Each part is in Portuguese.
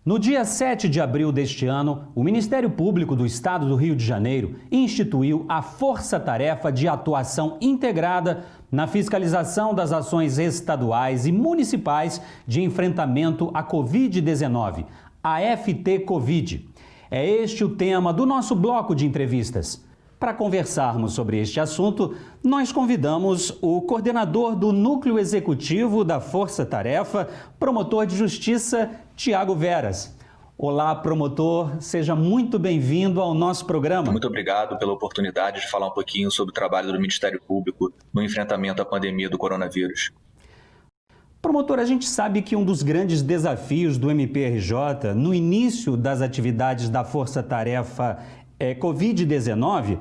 No dia 7 de abril deste ano, o Ministério Público do Estado do Rio de Janeiro instituiu a Força-Tarefa de Atuação Integrada na fiscalização das ações estaduais e municipais de enfrentamento à Covid-19, a FT-Covid. É este o tema do nosso bloco de entrevistas. Para conversarmos sobre este assunto, nós convidamos o coordenador do Núcleo Executivo da Força Tarefa, promotor de Justiça, Tiago Veras. Olá, promotor, seja muito bem-vindo ao nosso programa. Muito obrigado pela oportunidade de falar um pouquinho sobre o trabalho do Ministério Público no enfrentamento à pandemia do coronavírus. Promotor, a gente sabe que um dos grandes desafios do MPRJ no início das atividades da Força Tarefa Covid-19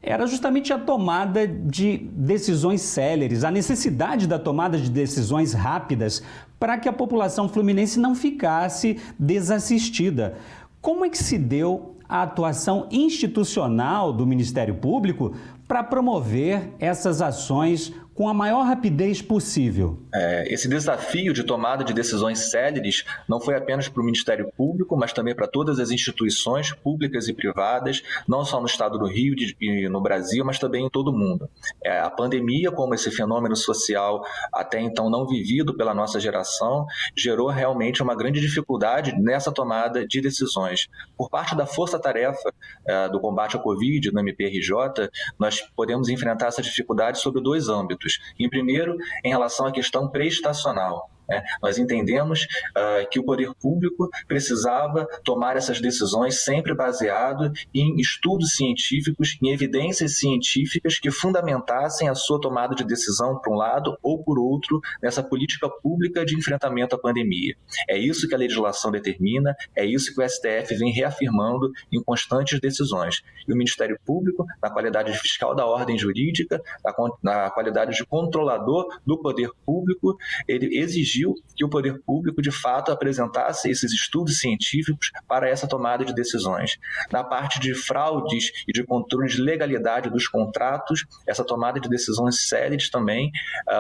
era justamente a tomada de decisões céleres, a necessidade da tomada de decisões rápidas para que a população fluminense não ficasse desassistida. Como é que se deu a atuação institucional do Ministério Público para promover essas ações com a maior rapidez possível? Esse desafio de tomada de decisões céleres não foi apenas para o Ministério Público, mas também para todas as instituições públicas e privadas, não só no estado do Rio e no Brasil, mas também em todo o mundo. A pandemia, como esse fenômeno social até então não vivido pela nossa geração, gerou realmente uma grande dificuldade nessa tomada de decisões. Por parte da Força-Tarefa do combate à Covid, no MPRJ, nós podemos enfrentar essa dificuldade sobre dois âmbitos. Em primeiro, em relação à questão prestacional. Nós entendemos que o poder público precisava tomar essas decisões sempre baseado em estudos científicos, em evidências científicas que fundamentassem a sua tomada de decisão por um lado ou por outro nessa política pública de enfrentamento à pandemia. É isso que a legislação determina, é isso que o STF vem reafirmando em constantes decisões. E o Ministério Público, na qualidade de fiscal da ordem jurídica, na qualidade de controlador do poder público, ele exigiu que o poder público, de fato, apresentasse esses estudos científicos para essa tomada de decisões. Na parte de fraudes e de controle de legalidade dos contratos, essa tomada de decisões céleres também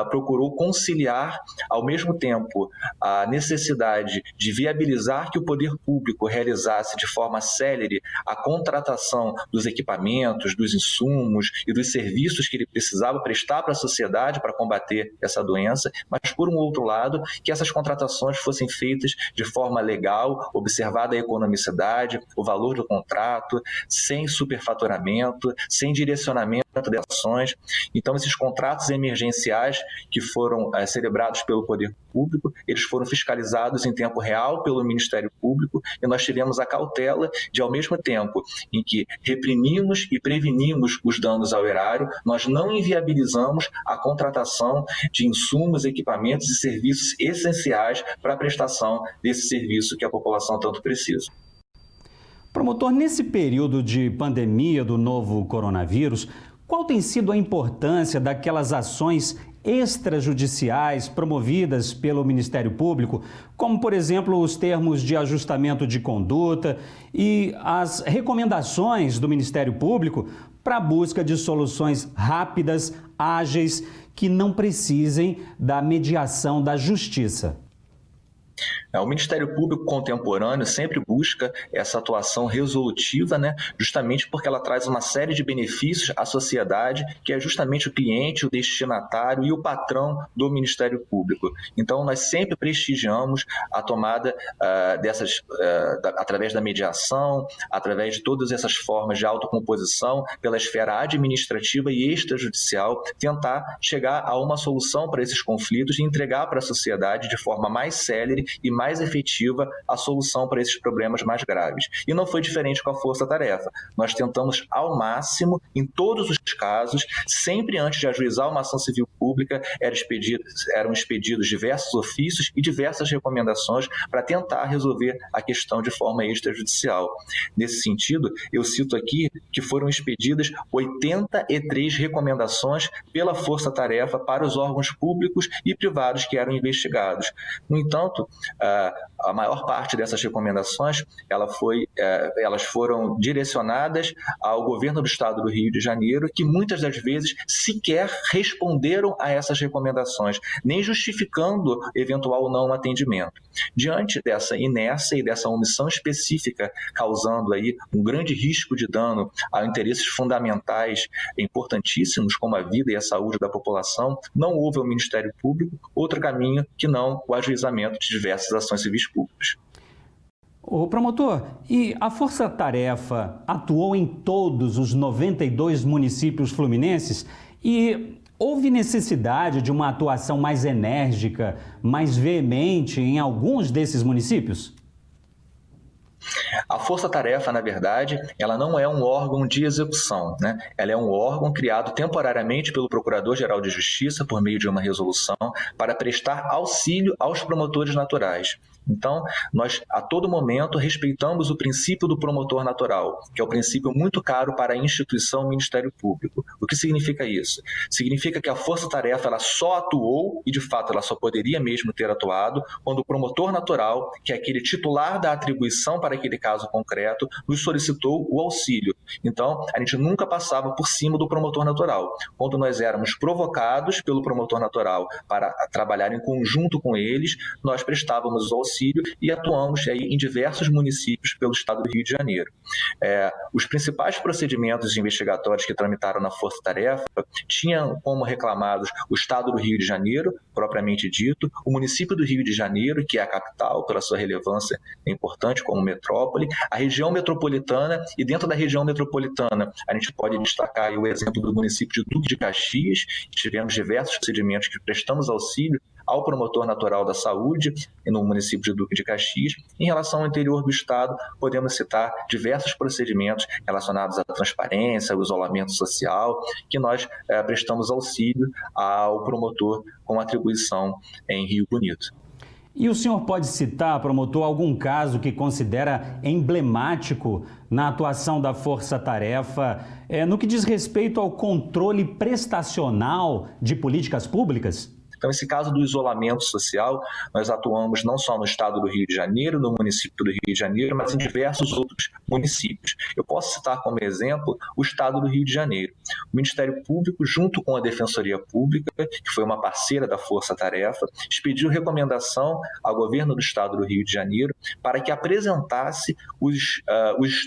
procurou conciliar, ao mesmo tempo, a necessidade de viabilizar que o poder público realizasse de forma célere a contratação dos equipamentos, dos insumos e dos serviços que ele precisava prestar para a sociedade para combater essa doença, mas, por um outro lado, que essas contratações fossem feitas de forma legal, observada a economicidade, o valor do contrato, sem superfaturamento, sem direcionamento de ações. Então, esses contratos emergenciais que foram celebrados pelo poder público, eles foram fiscalizados em tempo real pelo Ministério Público e nós tivemos a cautela de, ao mesmo tempo em que reprimimos e prevenimos os danos ao erário, nós não inviabilizamos a contratação de insumos, equipamentos e serviços essenciais para a prestação desse serviço que a população tanto precisa. Promotor, nesse período de pandemia do novo coronavírus, qual tem sido a importância daquelas ações extrajudiciais promovidas pelo Ministério Público, como, por exemplo, os termos de ajustamento de conduta e as recomendações do Ministério Público para a busca de soluções rápidas, ágeis, que não precisem da mediação da Justiça? O Ministério Público contemporâneo sempre busca essa atuação resolutiva, justamente porque ela traz uma série de benefícios à sociedade, que é justamente o cliente, o destinatário e o patrão do Ministério Público. Então, nós sempre prestigiamos a tomada através da mediação, através de todas essas formas de autocomposição, pela esfera administrativa e extrajudicial, tentar chegar a uma solução para esses conflitos e entregar para a sociedade de forma mais célere e mais efetiva a solução para esses problemas mais graves. E não foi diferente com a Força-Tarefa. Nós tentamos ao máximo, em todos os casos, sempre antes de ajuizar uma ação civil pública, eram expedidos diversos ofícios e diversas recomendações para tentar resolver a questão de forma extrajudicial. Nesse sentido, eu cito aqui que foram expedidas 83 recomendações pela Força-Tarefa para os órgãos públicos e privados que eram investigados. No entanto, a maior parte dessas recomendações ela foi elas foram direcionadas ao governo do estado do Rio de Janeiro, que muitas das vezes sequer responderam a essas recomendações, nem justificando eventual não atendimento. Diante dessa inércia e dessa omissão específica, causando aí um grande risco de dano a interesses fundamentais importantíssimos, como a vida e a saúde da população, não houve ao Ministério Público outro caminho que não o ajuizamento de diversas ações civis públicas. Ô, promotor, e a Força Tarefa atuou em todos os 92 municípios fluminenses e houve necessidade de uma atuação mais enérgica, mais veemente em alguns desses municípios? A Força Tarefa, na verdade, ela não é um órgão de execução, né? Ela é um órgão criado temporariamente pelo Procurador-Geral de Justiça, por meio de uma resolução, para prestar auxílio aos promotores naturais. Então, nós, a todo momento, respeitamos o princípio do promotor natural, que é o princípio muito caro para a instituição Ministério Público. O que significa isso? Significa que a Força-Tarefa ela só atuou, e de fato ela só poderia mesmo ter atuado, quando o promotor natural, que é aquele titular da atribuição para aquele caso concreto, nos solicitou o auxílio. Então, a gente nunca passava por cima do promotor natural. Quando nós éramos provocados pelo promotor natural para trabalhar em conjunto com eles, nós prestávamos o auxílio e atuamos aí em diversos municípios pelo estado do Rio de Janeiro. Os principais procedimentos investigatórios que tramitaram na Força Tarefa tinham como reclamados o estado do Rio de Janeiro, propriamente dito, o município do Rio de Janeiro, que é a capital, pela sua relevância importante como metrópole, a região metropolitana, e dentro da região metropolitana a gente pode destacar aí o exemplo do município de Duque de Caxias. Tivemos diversos procedimentos que prestamos auxílio ao promotor natural da saúde no município de Duque de Caxias. Em relação ao interior do estado, podemos citar diversos procedimentos relacionados à transparência, ao isolamento social, que nós prestamos auxílio ao promotor com atribuição em Rio Bonito. E o senhor pode citar, promotor, algum caso que considera emblemático na atuação da Força Tarefa no que diz respeito ao controle prestacional de políticas públicas? Então, esse caso do isolamento social, nós atuamos não só no estado do Rio de Janeiro, no município do Rio de Janeiro, mas em diversos outros municípios. Eu posso citar como exemplo o estado do Rio de Janeiro. O Ministério Público, junto com a Defensoria Pública, que foi uma parceira da Força Tarefa, expediu recomendação ao governo do estado do Rio de Janeiro para que apresentasse os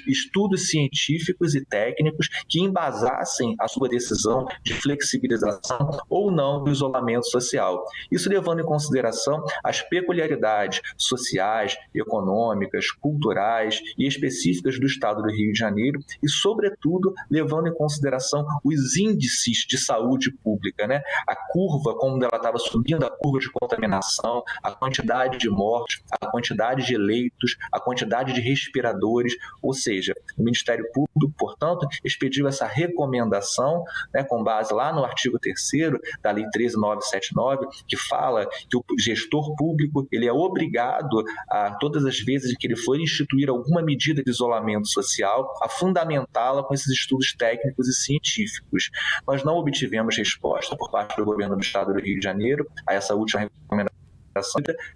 estudos científicos e técnicos que embasassem a sua decisão de flexibilização ou não do isolamento social. Isso levando em consideração as peculiaridades sociais, econômicas, culturais e específicas do estado do Rio de Janeiro e, sobretudo, levando em consideração os índices de saúde pública, né? A curva, como ela estava subindo, a curva de contaminação, a quantidade de mortes, a quantidade de leitos, a quantidade de respiradores, ou seja, o Ministério Público, portanto, expediu essa recomendação, né, com base lá no artigo 3º da Lei 13.979, que fala que o gestor público ele é obrigado a, todas as vezes que ele for instituir alguma medida de isolamento social, a fundamentá-la com esses estudos técnicos e científicos. Nós não obtivemos resposta por parte do governo do estado do Rio de Janeiro a essa última recomendação.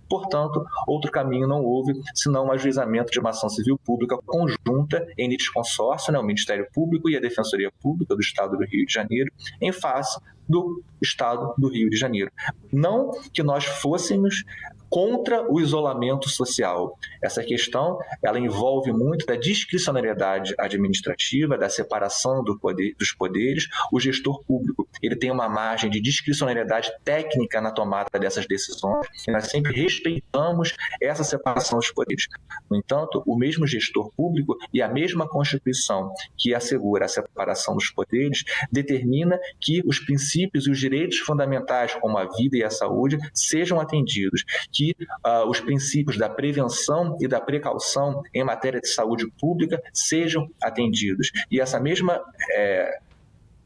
Portanto, outro caminho não houve, senão o ajuizamento de uma ação civil pública conjunta em litisconsórcio, né, o Ministério Público e a Defensoria Pública do Estado do Rio de Janeiro, em face do Estado do Rio de Janeiro. Não que nós fôssemos contra o isolamento social. Essa questão ela envolve muito da discricionariedade administrativa, da separação dos poderes. O gestor público ele tem uma margem de discricionariedade técnica na tomada dessas decisões e nós sempre respeitamos essa separação dos poderes. No entanto, o mesmo gestor público e a mesma Constituição que assegura a separação dos poderes determina que os princípios e os direitos fundamentais, como a vida e a saúde, sejam atendidos, que os princípios da prevenção e da precaução em matéria de saúde pública sejam atendidos. E essa mesma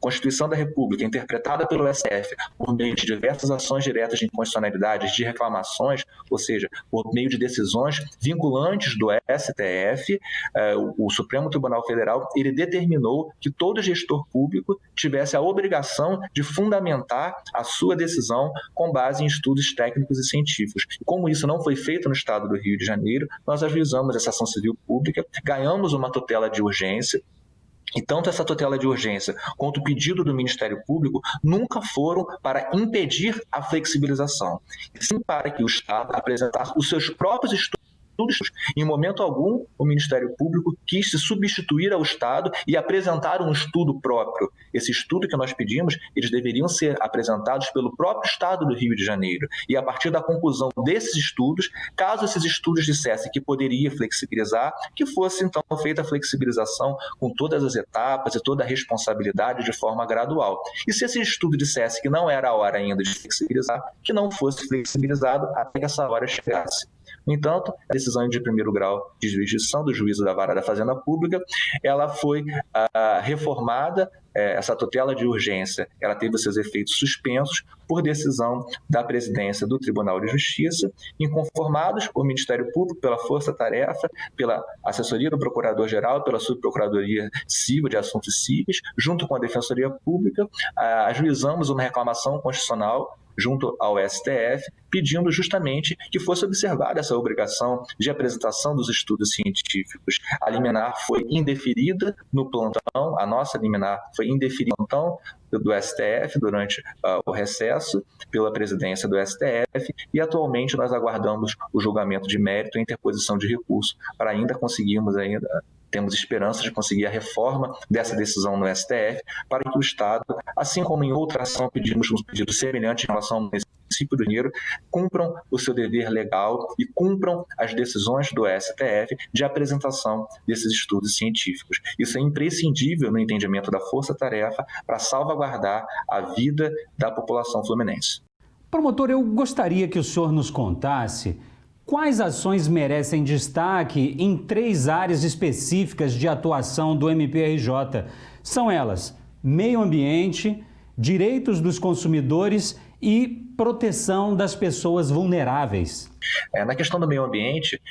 Constituição da República, interpretada pelo STF por meio de diversas ações diretas de inconstitucionalidade, de reclamações, ou seja, por meio de decisões vinculantes do STF, o Supremo Tribunal Federal, ele determinou que todo gestor público tivesse a obrigação de fundamentar a sua decisão com base em estudos técnicos e científicos. Como isso não foi feito no estado do Rio de Janeiro, nós ajuizamos essa ação civil pública, ganhamos uma tutela de urgência, e tanto essa tutela de urgência quanto o pedido do Ministério Público nunca foram para impedir a flexibilização, e sim para que o Estado apresentasse os seus próprios estudos. Em momento algum, o Ministério Público quis se substituir ao Estado e apresentar um estudo próprio. Esse estudo que nós pedimos, eles deveriam ser apresentados pelo próprio Estado do Rio de Janeiro. E a partir da conclusão desses estudos, caso esses estudos dissessem que poderia flexibilizar, que fosse então feita a flexibilização com todas as etapas e toda a responsabilidade de forma gradual. E se esse estudo dissesse que não era a hora ainda de flexibilizar, que não fosse flexibilizado até que essa hora chegasse. No entanto, a decisão de primeiro grau de jurisdição do juízo da Vara da Fazenda Pública, ela foi reformada, essa tutela de urgência, ela teve os seus efeitos suspensos por decisão da presidência do Tribunal de Justiça, inconformados por Ministério Público, pela Força Tarefa, pela assessoria do Procurador-Geral, pela Subprocuradoria Civil de Assuntos Cíveis, junto com a Defensoria Pública, ajuizamos uma reclamação constitucional junto ao STF, pedindo justamente que fosse observada essa obrigação de apresentação dos estudos científicos. A liminar foi indeferida no plantão, a nossa liminar foi indeferida no plantão do STF durante o recesso pela presidência do STF, e atualmente nós aguardamos o julgamento de mérito e interposição de recurso para ainda conseguirmos temos esperança de conseguir a reforma dessa decisão no STF para que o Estado, assim como em outra ação pedimos um pedido semelhante em relação ao município do Rio de Janeiro, cumpram o seu dever legal e cumpram as decisões do STF de apresentação desses estudos científicos. Isso é imprescindível no entendimento da força-tarefa para salvaguardar a vida da população fluminense. Promotor, eu gostaria que o senhor nos contasse quais ações merecem destaque em 3 áreas específicas de atuação do MPRJ. São elas: meio ambiente, direitos dos consumidores e proteção das pessoas vulneráveis. Na questão do meio ambiente,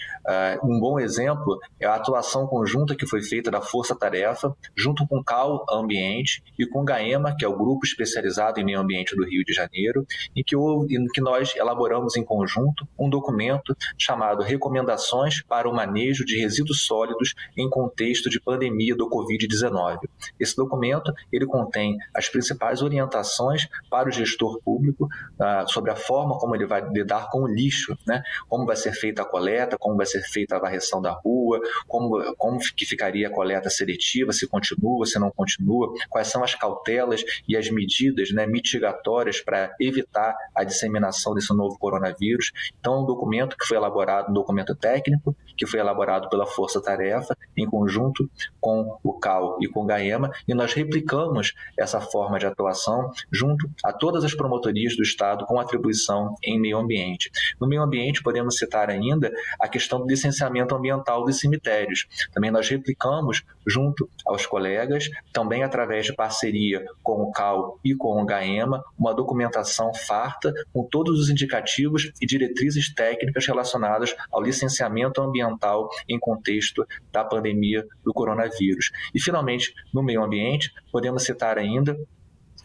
um bom exemplo é a atuação conjunta que foi feita da Força Tarefa, junto com o CAU Ambiente e com o GAEMA, que é o Grupo Especializado em Meio Ambiente do Rio de Janeiro, em que nós elaboramos em conjunto um documento chamado Recomendações para o Manejo de Resíduos Sólidos em Contexto de Pandemia do Covid-19. Esse documento ele contém as principais orientações para o gestor público sobre a forma como ele vai lidar com o lixo, né? Como vai ser feita a coleta, como vai ser feita a varreção da rua, como que ficaria a coleta seletiva, se continua, se não continua, quais são as cautelas e as medidas, né, mitigatórias para evitar a disseminação desse novo coronavírus. Então, é um documento que foi elaborado, um documento técnico, que foi elaborado pela Força Tarefa, em conjunto com o CAU e com o GAEMA, e nós replicamos essa forma de atuação junto a todas as promotorias do Estado com atribuição em meio ambiente. No meio ambiente, podemos citar ainda a questão do licenciamento ambiental dos cemitérios. Também nós replicamos junto aos colegas, também através de parceria com o CAU e com o GAEMA, uma documentação farta com todos os indicativos e diretrizes técnicas relacionadas ao licenciamento ambiental em contexto da pandemia do coronavírus. E, finalmente, no meio ambiente, podemos citar ainda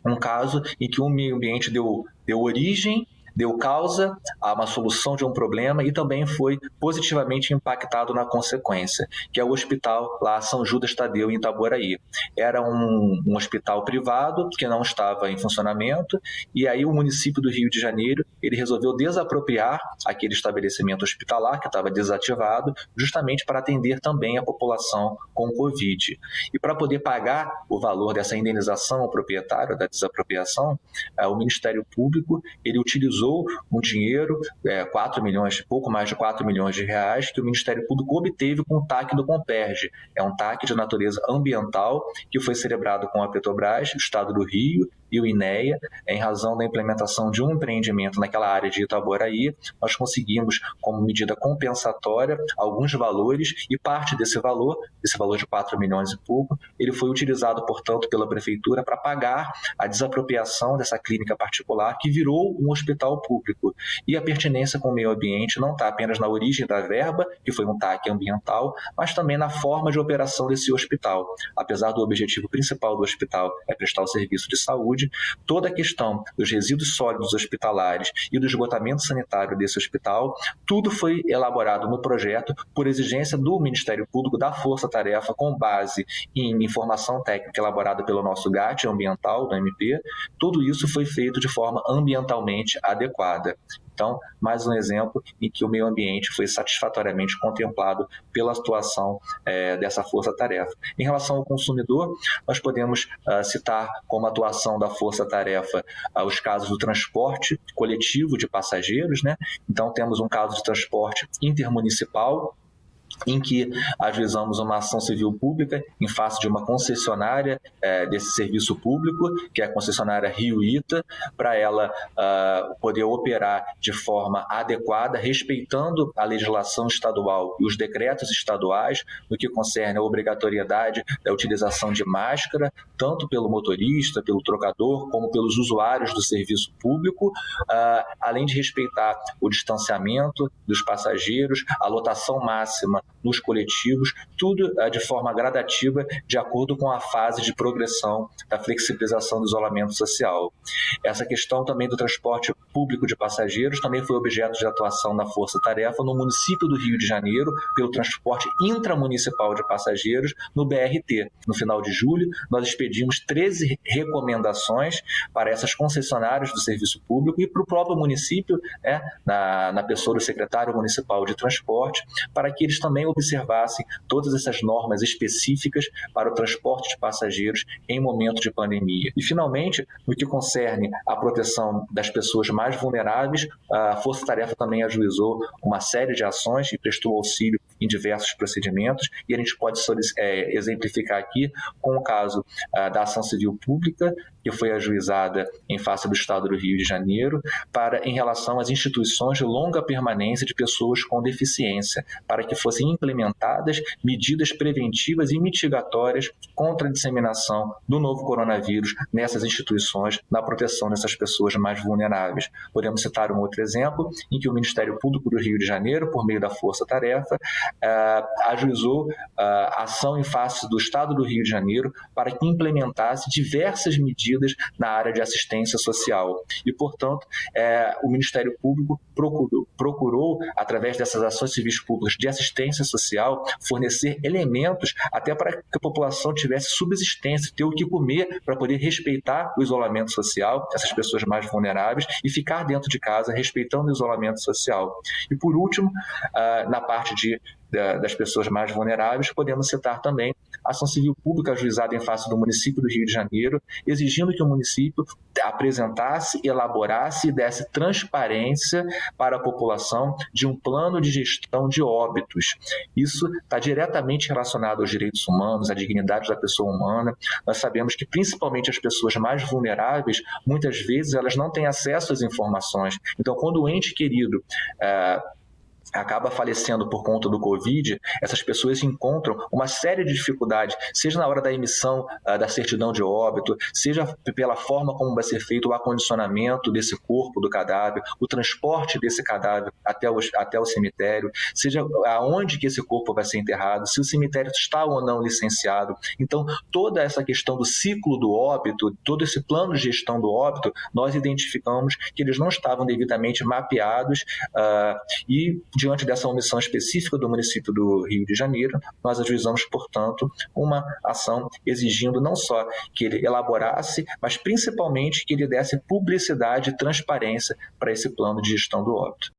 um caso em que o meio ambiente deu causa a uma solução de um problema e também foi positivamente impactado na consequência, que é o hospital lá São Judas Tadeu, em Itaboraí. Era um hospital privado que não estava em funcionamento, e aí o município do Rio de Janeiro ele resolveu desapropriar aquele estabelecimento hospitalar que estava desativado, justamente para atender também a população com Covid. E para poder pagar o valor dessa indenização ao proprietário da desapropriação, o Ministério Público ele utilizou um dinheiro, 4 milhões, pouco mais de 4 milhões de reais, que o Ministério Público obteve com o TAC do Comperj. É um TAC de natureza ambiental que foi celebrado com a Petrobras, o Estado do Rio e o INEA, em razão da implementação de um empreendimento naquela área de Itaboraí, nós conseguimos, como medida compensatória, alguns valores, e parte desse valor de 4 milhões e pouco, ele foi utilizado, portanto, pela Prefeitura para pagar a desapropriação dessa clínica particular, que virou um hospital público. E a pertinência com o meio ambiente não está apenas na origem da verba, que foi um TAC ambiental, mas também na forma de operação desse hospital. Apesar do objetivo principal do hospital é prestar o serviço de saúde, toda a questão dos resíduos sólidos hospitalares e do esgotamento sanitário desse hospital, tudo foi elaborado no projeto por exigência do Ministério Público, da Força Tarefa, com base em informação técnica elaborada pelo nosso GAT ambiental, do MP. Tudo isso foi feito de forma ambientalmente adequada. Então, mais um exemplo em que o meio ambiente foi satisfatoriamente contemplado pela atuação dessa força-tarefa. Em relação ao consumidor, nós podemos citar como atuação da força-tarefa os casos do transporte coletivo de passageiros, né? Então, temos um caso de transporte intermunicipal, em que ajuizamos uma ação civil pública em face de uma concessionária desse serviço público, que é a concessionária Rio Ita, para ela poder operar de forma adequada, respeitando a legislação estadual e os decretos estaduais, no que concerne a obrigatoriedade da utilização de máscara, tanto pelo motorista, pelo trocador, como pelos usuários do serviço público, além de respeitar o distanciamento dos passageiros, a lotação máxima nos coletivos, tudo de forma gradativa, de acordo com a fase de progressão da flexibilização do isolamento social. Essa questão também do transporte público de passageiros também foi objeto de atuação da Força Tarefa no município do Rio de Janeiro, pelo transporte intramunicipal de passageiros no BRT. No final de julho, nós expedimos 13 recomendações para essas concessionárias do serviço público e para o próprio município, na pessoa do secretário municipal de transporte, para que eles também observassem todas essas normas específicas para o transporte de passageiros em momento de pandemia. E, finalmente, no que concerne à proteção das pessoas mais vulneráveis, a Força Tarefa também ajuizou uma série de ações e prestou auxílio em diversos procedimentos, e a gente pode exemplificar aqui com o caso da ação civil pública, que foi ajuizada em face do Estado do Rio de Janeiro, em relação às instituições de longa permanência de pessoas com deficiência, para que fossem implementadas medidas preventivas e mitigatórias contra a disseminação do novo coronavírus nessas instituições, na proteção dessas pessoas mais vulneráveis. Podemos citar um outro exemplo, em que o Ministério Público do Rio de Janeiro, por meio da Força Tarefa, ajuizou ação em face do Estado do Rio de Janeiro para que implementasse diversas medidas na área de assistência social. E, portanto, o Ministério Público procurou, através dessas ações civis públicas de assistência social, fornecer elementos até para que a população tivesse subsistência, ter o que comer para poder respeitar o isolamento social, essas pessoas mais vulneráveis, e ficar dentro de casa respeitando o isolamento social. E, por último, na parte das pessoas mais vulneráveis, podemos citar também a ação civil pública ajuizada em face do município do Rio de Janeiro, exigindo que o município apresentasse, elaborasse e desse transparência para a população de um plano de gestão de óbitos. Isso está diretamente relacionado aos direitos humanos, à dignidade da pessoa humana. Nós sabemos que, principalmente as pessoas mais vulneráveis, muitas vezes elas não têm acesso às informações. Então, quando o ente querido acaba falecendo por conta do Covid, essas pessoas encontram uma série de dificuldades, seja na hora da emissão da certidão de óbito, seja pela forma como vai ser feito o acondicionamento desse corpo do cadáver, o transporte desse cadáver até o cemitério, seja aonde que esse corpo vai ser enterrado, se o cemitério está ou não licenciado. Então, toda essa questão do ciclo do óbito, todo esse plano de gestão do óbito, nós identificamos que eles não estavam devidamente mapeados e, diante dessa omissão específica do município do Rio de Janeiro, nós ajuizamos, portanto, uma ação exigindo não só que ele elaborasse, mas principalmente que ele desse publicidade e transparência para esse plano de gestão do óbito.